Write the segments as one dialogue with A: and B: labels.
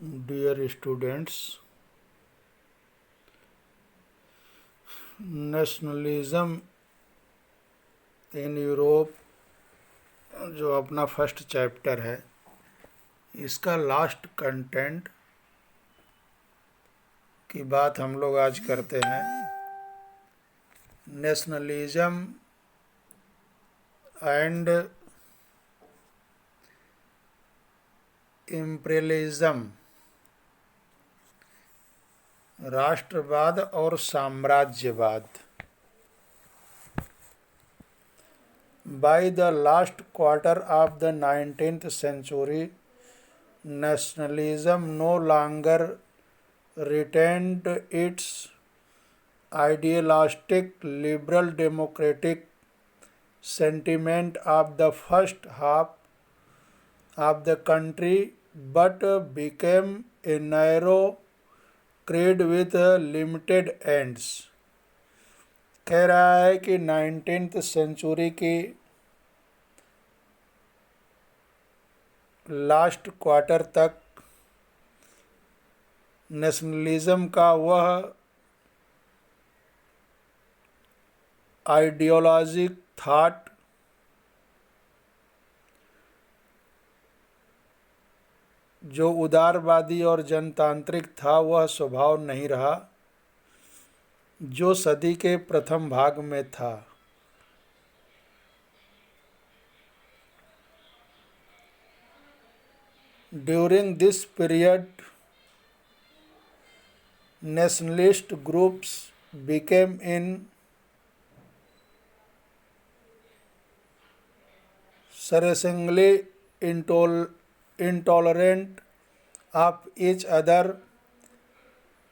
A: Dear students, nationalism in Europe जो अपना first chapter है, इसका लास्ट कंटेंट की बात हम लोग आज करते हैं। नेशनलिज्म एंड इम्पीरियलिज्म, राष्ट्रवाद और साम्राज्यवाद। By the last quarter of the 19th century, nationalism no longer retained its idealistic liberal democratic sentiment of the first half of the country, but became a narrow creed with limited ends। कह रहा है कि 19th century की last quarter तक nationalism का वह आइडियोलॉजिक that जो उदारवादी और जनतांत्रिक था, वह स्वभाव नहीं रहा जो सदी के प्रथम भाग में था। During this period, nationalist groups became increasingly intolerant of each other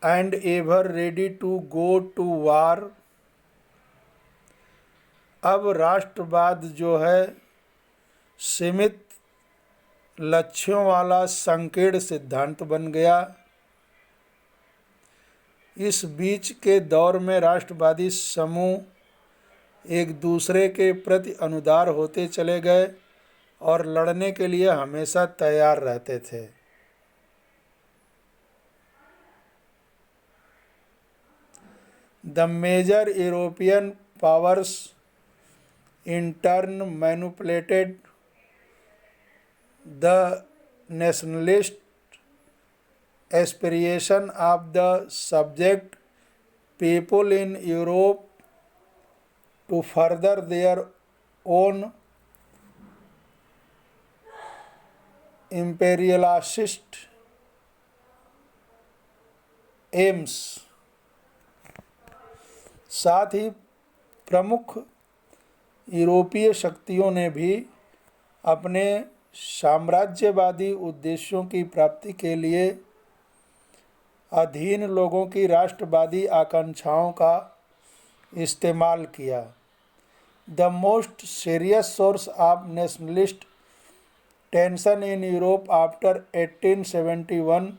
A: and ever ready to go to war। अब राष्ट्रवाद जो है सीमित लक्ष्यों वाला संकीर्ण सिद्धांत बन गया। इस बीच के दौर में राष्ट्रवादी समूह एक दूसरे के प्रति अनुदार होते चले गए और लड़ने के लिए हमेशा तैयार रहते थे। The major European powers in turn manipulated the nationalist aspiration of the subject people in Europe to further their own imperialist aims। साथ ही प्रमुख यूरोपीय शक्तियों ने भी अपने साम्राज्यवादी उद्देश्यों की प्राप्ति के लिए अधीन लोगों की राष्ट्रवादी आकांक्षाओं का इस्तेमाल किया। The most serious source of nationalist tension in Europe after 1871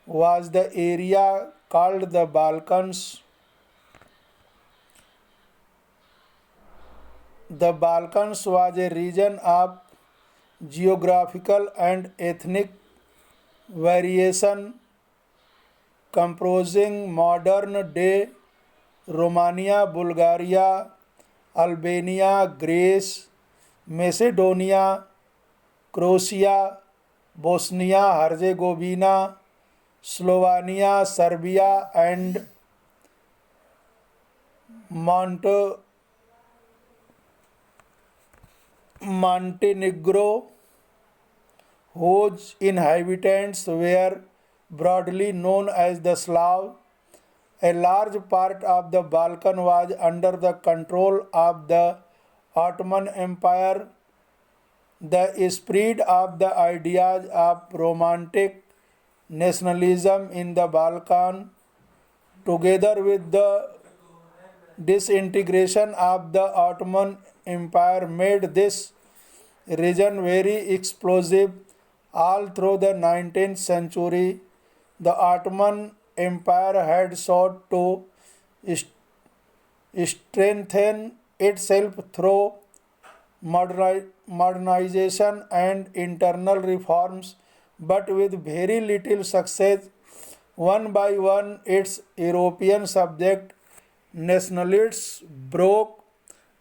A: was the area called the Balkans। The Balkans was a region of geographical and ethnic variation comprising modern-day Romania, Bulgaria, Albania, Greece, Macedonia, Croatia, Bosnia-Herzegovina, Slovenia, Serbia, and Montenegro, whose inhabitants were broadly known as the Slav। A large part of the Balkan was under the control of the Ottoman Empire। The spread of the ideas of romantic nationalism in the Balkan, together with the disintegration of the Ottoman Empire, made this region very explosive। All through the 19th century, the Ottoman Empire had sought to strengthen itself through modernization and internal reforms, but with very little success. One by one, its European subject nationalists broke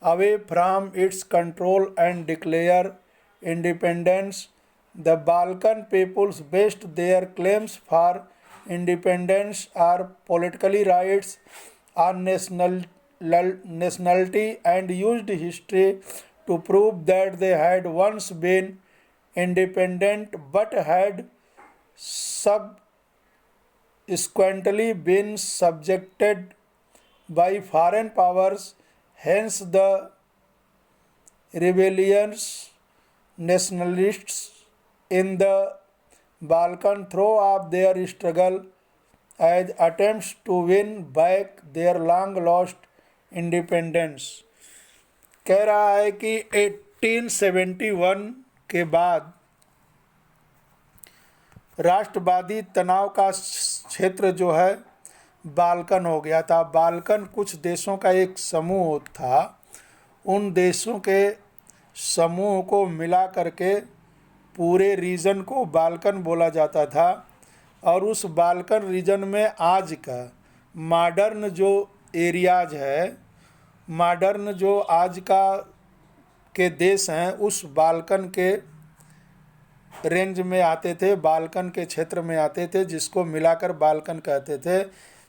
A: away from its control and declared independence. The Balkan peoples based their claims for independence or political rights on nationality and used history to prove that they had once been independent but had subsequently been subjected by foreign powers. Hence, the rebellious nationalists in the Balkan throw off their struggle as attempts to win back their long lost independence. कह रहा है कि 1871 के बाद राष्ट्रवादी तनाव का क्षेत्र जो है बाल्कन हो गया था। बाल्कन कुछ देशों का एक समूह था। उन देशों के समूह को मिला करके पूरे रीजन को बाल्कन बोला जाता था। और उस बाल्कन रीजन में आज का मॉडर्न जो एरियाज है, मॉडर्न जो आज का के देश हैं, उस बाल्कन के रेंज में आते थे, बाल्कन के क्षेत्र में आते थे, जिसको मिलाकर बाल्कन कहते थे।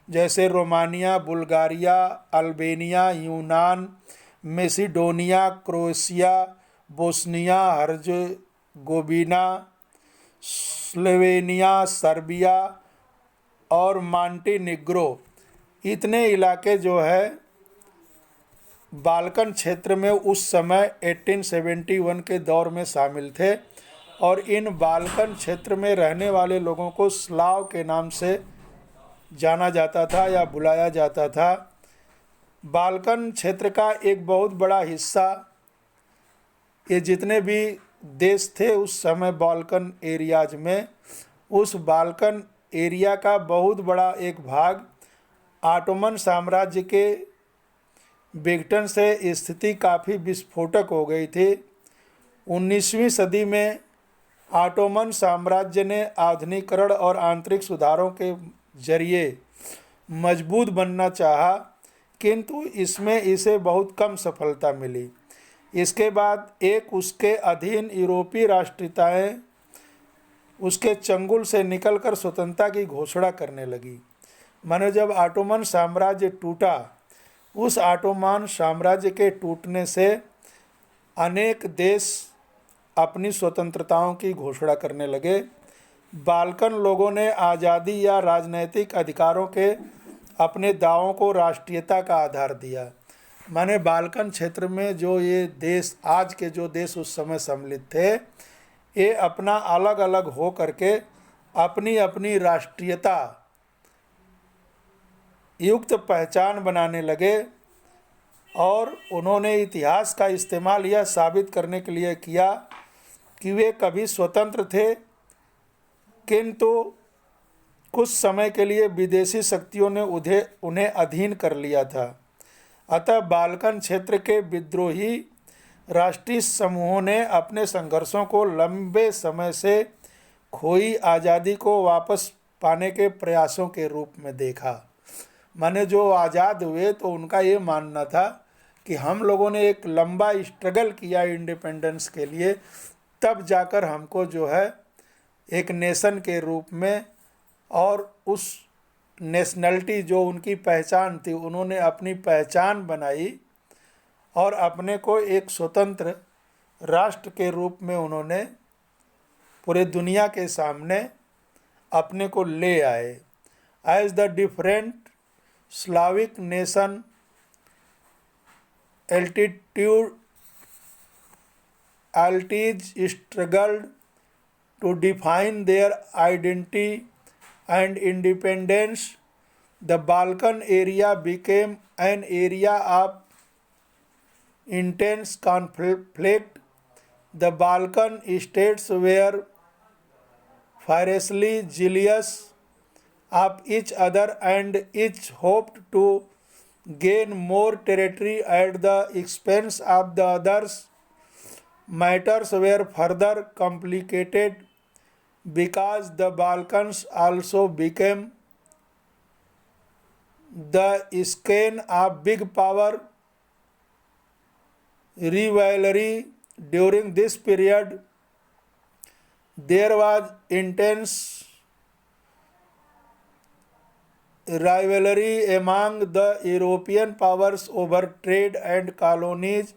A: जैसे रोमानिया, बुल्गारिया, अल्बेनिया, यूनान, Macedonia, Croatia, Bosnia Herzegovina, Slovenia, Serbia और मॉन्टेनिग्रो, इतने इलाके जो है बाल्कन क्षेत्र में उस समय 1871 के दौर में शामिल थे। और इन बाल्कन क्षेत्र में रहने वाले लोगों को स्लाव के नाम से जाना जाता था या बुलाया जाता था। बाल्कन क्षेत्र का एक बहुत बड़ा हिस्सा, ये जितने भी देश थे उस समय बाल्कन एरियाज में, उस बाल्कन एरिया का बहुत बड़ा एक भाग ऑटोमन साम्राज्य के विघटन से स्थिति काफ़ी विस्फोटक हो गई थी। 19वीं सदी में ऑटोमन साम्राज्य ने आधुनिकीकरण और आंतरिक सुधारों के जरिए मजबूत बनना चाहा, किंतु इसमें इसे बहुत कम सफलता मिली। इसके बाद एक उसके अधीन यूरोपीय राष्ट्रीयताएं उसके चंगुल से निकलकर स्वतंत्रता की घोषणा करने लगी। मानो जब ऑटोमन साम्राज्य टूटा, उस ऑटोमन साम्राज्य के टूटने से अनेक देश अपनी स्वतंत्रताओं की घोषणा करने लगे। बाल्कन लोगों ने आज़ादी या राजनैतिक अधिकारों के अपने दावों को राष्ट्रीयता का आधार दिया। माने बाल्कन क्षेत्र में जो ये देश, आज के जो देश उस समय सम्मिलित थे, ये अपना अलग अलग हो करके अपनी अपनी राष्ट्रीयता युक्त पहचान बनाने लगे। और उन्होंने इतिहास का इस्तेमाल यह साबित करने के लिए किया कि वे कभी स्वतंत्र थे, किंतु कुछ समय के लिए विदेशी शक्तियों ने उन्हें अधीन कर लिया था। अतः बाल्कन क्षेत्र के विद्रोही राष्ट्रीय समूहों ने अपने संघर्षों को लंबे समय से खोई आज़ादी को वापस पाने के प्रयासों के रूप में देखा। माने जो आज़ाद हुए तो उनका ये मानना था कि हम लोगों ने एक लंबा स्ट्रगल किया इंडिपेंडेंस के लिए, तब जाकर हमको जो है एक नेशन के रूप में, और उस नेशनलिटी जो उनकी पहचान थी, उन्होंने अपनी पहचान बनाई और अपने को एक स्वतंत्र राष्ट्र के रूप में उन्होंने पूरे दुनिया के सामने अपने को ले आए। As the different Slavic nation allies struggled to define their identity and independence, the Balkan area became an area of intense conflict. The Balkan states were fiercely jealous of each other and each hoped to gain more territory at the expense of the others. Matters were further complicated because the Balkans also became the scene of big power rivalry. During this period, there was intense rivalry among the European powers over trade and colonies,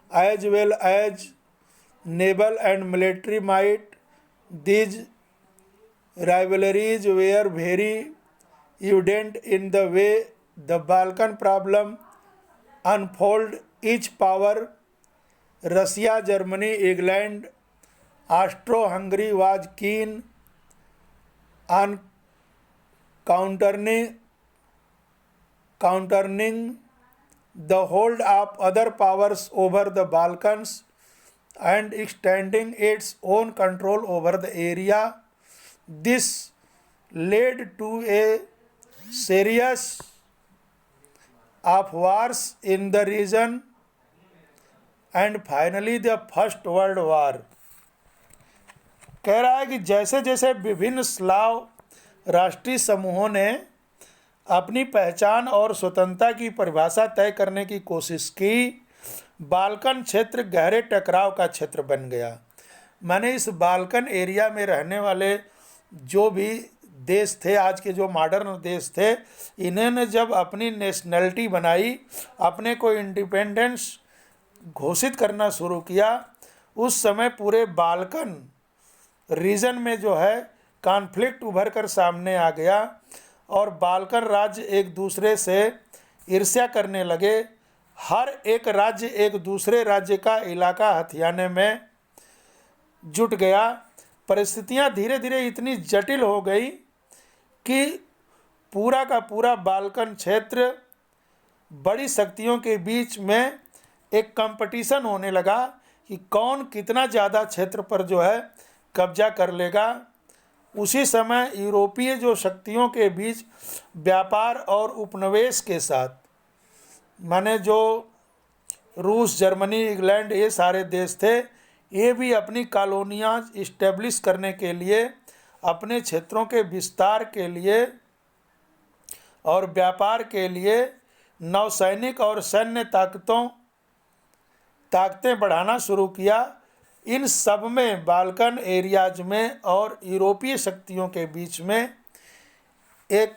A: as well as naval and military might. These rivalries were very evident in the way the Balkan problem unfolded. Each power, Russia, Germany, England, Austro-Hungary, was keen on countering the hold of other powers over the Balkans and extending its own control over the area. This led to a series of wars in the region and finally the First World War. कह रहा है कि जैसे जैसे विभिन्न Slav राष्ट्रीय समूहों ने अपनी पहचान और स्वतंत्रता की परिभाषा तय करने की कोशिश की, बाल्कन क्षेत्र गहरे टकराव का क्षेत्र बन गया। माने इस बाल्कन एरिया में रहने वाले जो भी देश थे, आज के जो मॉडर्न देश थे, इन्होंने जब अपनी नेशनलिटी बनाई, अपने को इंडिपेंडेंस घोषित करना शुरू किया, उस समय पूरे बाल्कन रीजन में जो है कॉन्फ्लिक्ट उभर कर सामने आ गया और बाल्कन राज्य एक दूसरे से ईर्ष्या करने लगे। हर एक राज्य एक दूसरे राज्य का इलाका हथियाने में जुट गया। परिस्थितियां धीरे धीरे इतनी जटिल हो गई कि पूरा का पूरा बाल्कन क्षेत्र बड़ी शक्तियों के बीच में एक कंपटीशन होने लगा कि कौन कितना ज़्यादा क्षेत्र पर जो है कब्जा कर लेगा। उसी समय यूरोपीय जो शक्तियों के बीच व्यापार और उपनिवेश के साथ, माने जो रूस, जर्मनी, इंग्लैंड, ये सारे देश थे, ये भी अपनी कॉलोनियाँ इस्टेब्लिश करने के लिए, अपने क्षेत्रों के विस्तार के लिए और व्यापार के लिए नौसैनिक और सैन्य ताकतें बढ़ाना शुरू किया। इन सब में बाल्कन एरियाज में और यूरोपीय शक्तियों के बीच में एक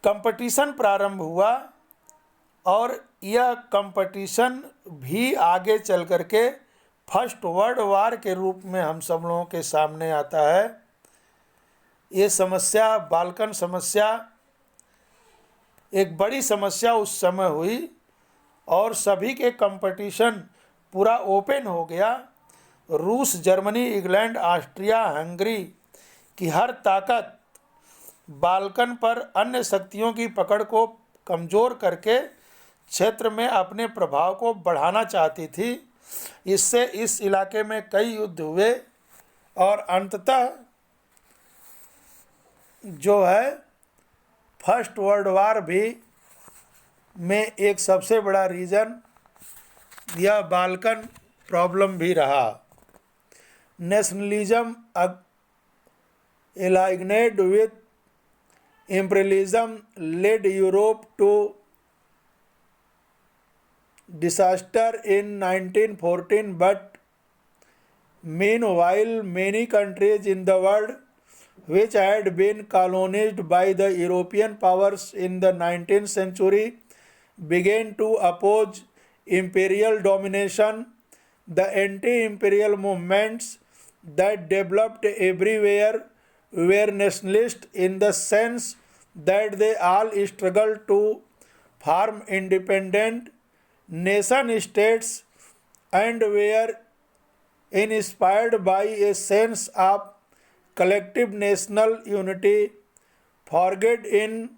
A: कंपटीशन प्रारंभ हुआ और यह कंपटीशन भी आगे चल कर के फर्स्ट वर्ल्ड वार के रूप में हम सब लोगों के सामने आता है। ये समस्या, बाल्कन समस्या एक बड़ी समस्या उस समय हुई और सभी के कंपटीशन पूरा ओपन हो गया। रूस, जर्मनी, इंग्लैंड, ऑस्ट्रिया, हंगरी की हर ताकत बाल्कन पर अन्य शक्तियों की पकड़ को कमज़ोर करके क्षेत्र में अपने प्रभाव को बढ़ाना चाहती थी। इससे इस इलाके में कई युद्ध हुए और अंततः जो है फर्स्ट वर्ल्ड वार भी में एक सबसे बड़ा रीज़न यह बाल्कन प्रॉब्लम भी रहा। Nationalism allied with imperialism led Europe to disaster in 1914, but meanwhile many countries in the world which had been colonized by the European powers in the 19th century began to oppose imperial domination. The anti-imperial movements that developed everywhere were nationalist in the sense that they all struggled to form independent nation states and were inspired by a sense of collective national unity, forged in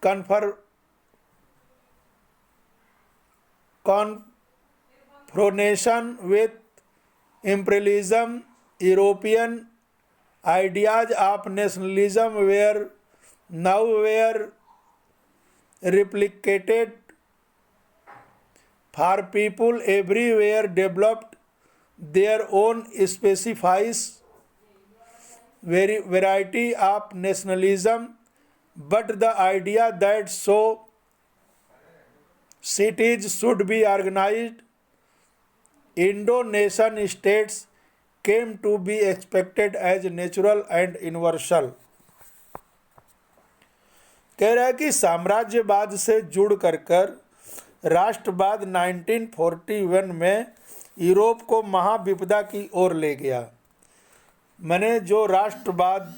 A: confrontation with imperialism. European ideas of nationalism were replicated for people everywhere, developed their own specifies variety of nationalism, but the idea that so cities should be organized Indo-nation states came to be expected as natural and universal। कह रहा है कि साम्राज्यवाद से जुड़ कर राष्ट्रवाद 1941 में यूरोप को महाविपदा की ओर ले गया। मैंने जो राष्ट्रवाद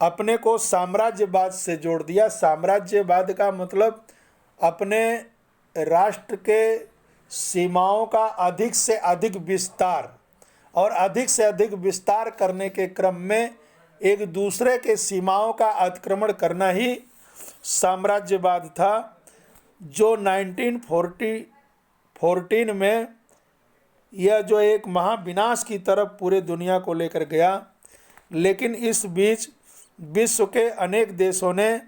A: अपने को साम्राज्यवाद से जोड़ दिया। साम्राज्यवाद का मतलब अपने राष्ट्र के सीमाओं का अधिक से अधिक विस्तार, और अधिक से अधिक विस्तार करने के क्रम में एक दूसरे के सीमाओं का अतिक्रमण करना ही साम्राज्यवाद था, जो 1914 में यह जो एक महाविनाश की तरफ पूरे दुनिया को लेकर गया। लेकिन इस बीच विश्व के अनेक देशों ने,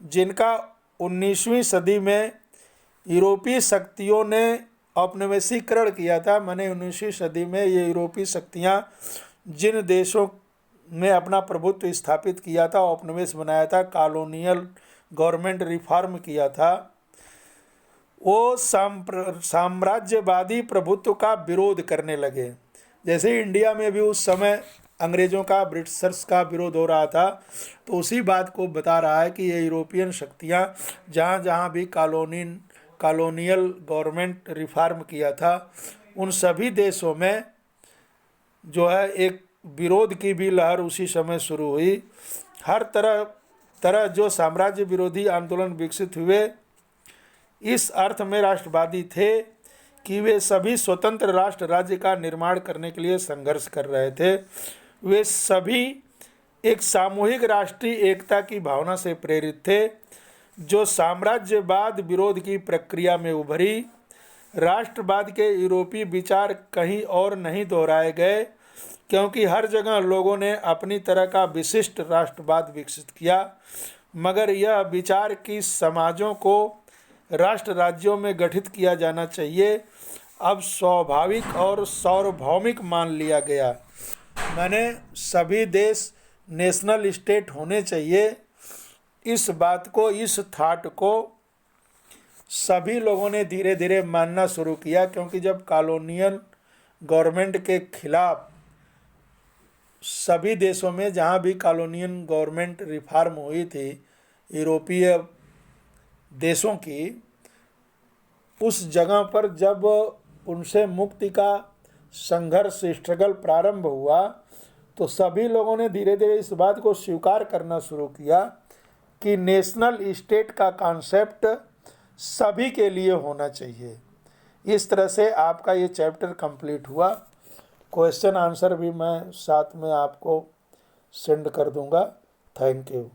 A: जिनका 19वीं सदी में यूरोपीय शक्तियों ने औपनिवेशीकरण किया था, मैंने 19वीं सदी में ये यूरोपीय शक्तियाँ जिन देशों में अपना प्रभुत्व स्थापित किया था, औपनिवेश बनाया था, कॉलोनियल गवर्नमेंट रिफॉर्म किया था, वो साम्राज्यवादी प्रभुत्व का विरोध करने लगे। जैसे इंडिया में भी उस समय अंग्रेज़ों का, ब्रिटिशर्स का विरोध हो रहा था, तो उसी बात को बता रहा है कि ये यूरोपियन शक्तियाँ जहाँ जहाँ भी कॉलोनियल गवर्नमेंट रिफॉर्म किया था, उन सभी देशों में जो है एक विरोध की भी लहर उसी समय शुरू हुई। हर तरह जो साम्राज्य विरोधी आंदोलन विकसित हुए, इस अर्थ में राष्ट्रवादी थे कि वे सभी स्वतंत्र राष्ट्र राज्य का निर्माण करने के लिए संघर्ष कर रहे थे। वे सभी एक सामूहिक राष्ट्रीय एकता की भावना से प्रेरित थे, जो साम्राज्यवाद विरोध की प्रक्रिया में उभरी। राष्ट्रवाद के यूरोपीय विचार कहीं और नहीं दोहराए गए, क्योंकि हर जगह लोगों ने अपनी तरह का विशिष्ट राष्ट्रवाद विकसित किया, मगर यह विचार कि समाजों को राष्ट्र राज्यों में गठित किया जाना चाहिए अब स्वाभाविक और सार्वभौमिक मान लिया गया। मैंने सभी देश नेशनल स्टेट होने चाहिए, इस बात को, इस थाट को सभी लोगों ने धीरे धीरे मानना शुरू किया, क्योंकि जब कॉलोनियल गवर्नमेंट के खिलाफ सभी देशों में जहाँ भी कॉलोनियल गवर्नमेंट रिफॉर्म हुई थी यूरोपीय देशों की, उस जगह पर जब उनसे मुक्ति का संघर्ष, स्ट्रगल प्रारंभ हुआ, तो सभी लोगों ने धीरे धीरे इस बात को स्वीकार करना शुरू किया कि नेशनल स्टेट का कॉन्सेप्ट सभी के लिए होना चाहिए। इस तरह से आपका ये चैप्टर कंप्लीट हुआ। क्वेश्चन आंसर भी मैं साथ में आपको सेंड कर दूंगा। Thank you.